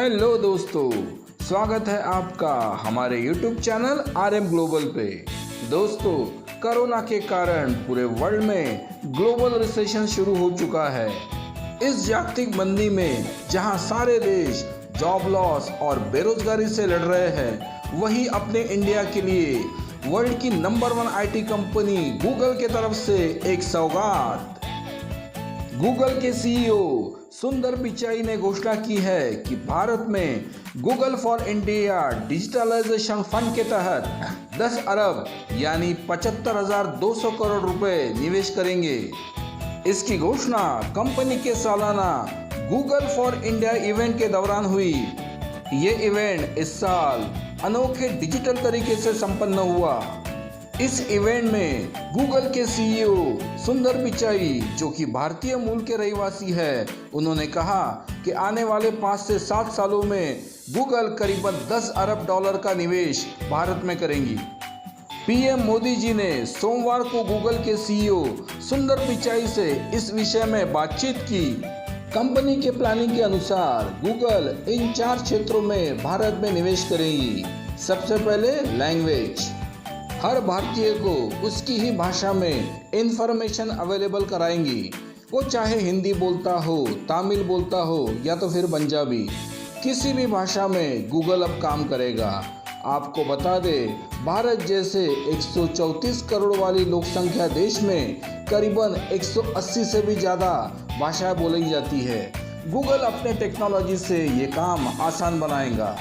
Hello दोस्तों, स्वागत है आपका हमारे YouTube चैनल RM ग्लोबल पे। दोस्तों, कोरोना के कारण पूरे वर्ल्ड में ग्लोबल रिसेशन शुरू हो चुका है। इस जागतिक मंदी में जहां सारे देश जॉब लॉस और बेरोजगारी से लड़ रहे हैं, वहीं अपने इंडिया के लिए वर्ल्ड की नंबर 1 IT कंपनी गूगल के तरफ से एक सौगात। गूगल के CEO सुंदर पिचाई ने घोषणा की है कि भारत में Google for India digitalisation fund के तहत 10 अरब यानी 75,200 करोड़ रुपए निवेश करेंगे। इसकी घोषणा कंपनी के सालाना गूगल फॉर इंडिया इवेंट के दौरान हुई। ये इवेंट इस साल अनोखे डिजिटल तरीके से संपन्न हुआ। इस इवेंट में गूगल के CEO सुंदर पिचाई, जो कि भारतीय मूल के रहवासी है, उन्होंने कहा कि आने वाले 5 से 7 सालों में गूगल करीबन 10 अरब डॉलर का निवेश भारत में करेंगी। PM मोदी जी ने सोमवार को गूगल के CEO सुंदर पिचाई से इस विषय में बातचीत की। कंपनी के प्लानिंग के अनुसार गूगल इन 4 क्षेत्रों में भारत में निवेश करेगी। सबसे पहले लैंग्वेज, हर भारतीय को उसकी ही भाषा में इंफॉर्मेशन अवेलेबल कराएंगी, वो चाहे हिंदी बोलता हो, तमिल बोलता हो या तो फिर पंजाबी, किसी भी भाषा में गूगल अब काम करेगा। आपको बता दें, भारत जैसे 134 करोड़ वाली लोक संख्या देश में करीबन 180 से भी ज़्यादा भाषाएं बोली जाती है। गूगल अपने टेक्नोलॉजी से ये काम आसान बनाएगा।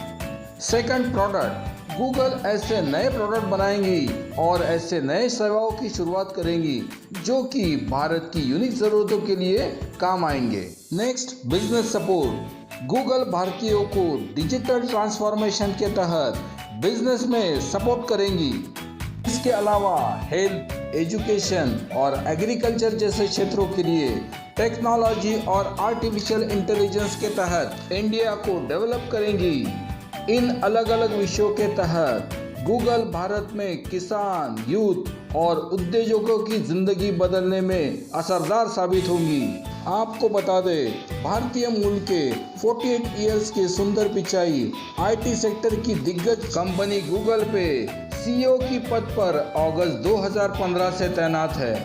सेकंड, प्रोडक्ट, गूगल ऐसे नए प्रोडक्ट बनाएंगी और ऐसे नए सेवाओं की शुरुआत करेंगी जो कि भारत की यूनिक ज़रूरतों के लिए काम आएंगे। नेक्स्ट, बिजनेस सपोर्ट, गूगल भारतीयों को डिजिटल ट्रांसफॉर्मेशन के तहत बिजनेस में सपोर्ट करेंगी। इसके अलावा हेल्थ, एजुकेशन और एग्रीकल्चर जैसे क्षेत्रों के लिए टेक्नोलॉजी और आर्टिफिशियल इंटेलिजेंस के तहत इंडिया को डेवलप करेंगी। इन अलग अलग विषयों के तहत गूगल भारत में किसान, यूथ और उद्योजकों की जिंदगी बदलने में असरदार साबित होंगी। आपको बता दें, भारतीय मूल के 48 इयर्स के सुंदर पिचाई IT सेक्टर की दिग्गज कंपनी गूगल पे CEO की पद पर अगस्त 2015 से तैनात है,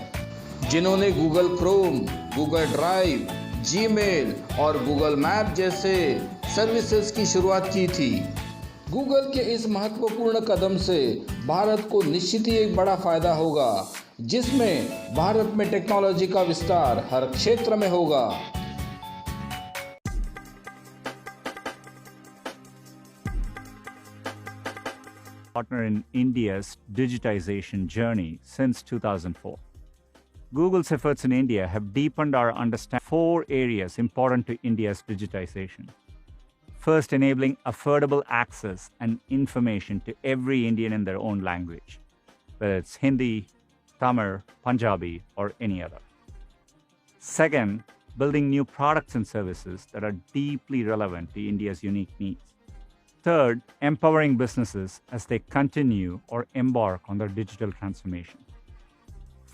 जिन्होंने Google Chrome, Google drive, Gmail और गूगल मैप जैसे सर्विसेज की शुरुआत की थी। गूगल के इस महत्वपूर्ण कदम से भारत को निश्चित ही एक बड़ा फायदा होगा, जिसमें भारत में टेक्नोलॉजी का विस्तार हर क्षेत्र में होगा। Partner in India's digitization journey since 2004. Google's efforts in India have deepened our understanding of 4 areas important to India's digitization. First, enabling affordable access and information to every Indian in their own language, whether it's Hindi, Tamil, Punjabi, or any other. Second, building new products and services that are deeply relevant to India's unique needs. Third, empowering businesses as they continue or embark on their digital transformation.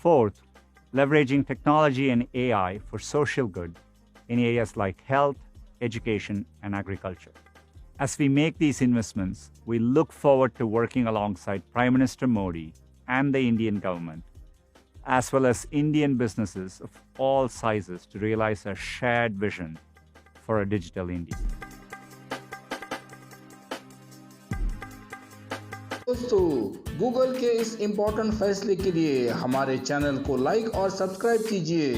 Fourth, leveraging technology and AI for social good in areas like health, education, and agriculture. As we make these investments, we look forward to working alongside Prime Minister Modi and the Indian government, as well as Indian businesses of all sizes, to realize a shared vision for a digital India. दोस्तों, Google के इस important फैसले के लिए हमारे channel को like और subscribe कीजिए।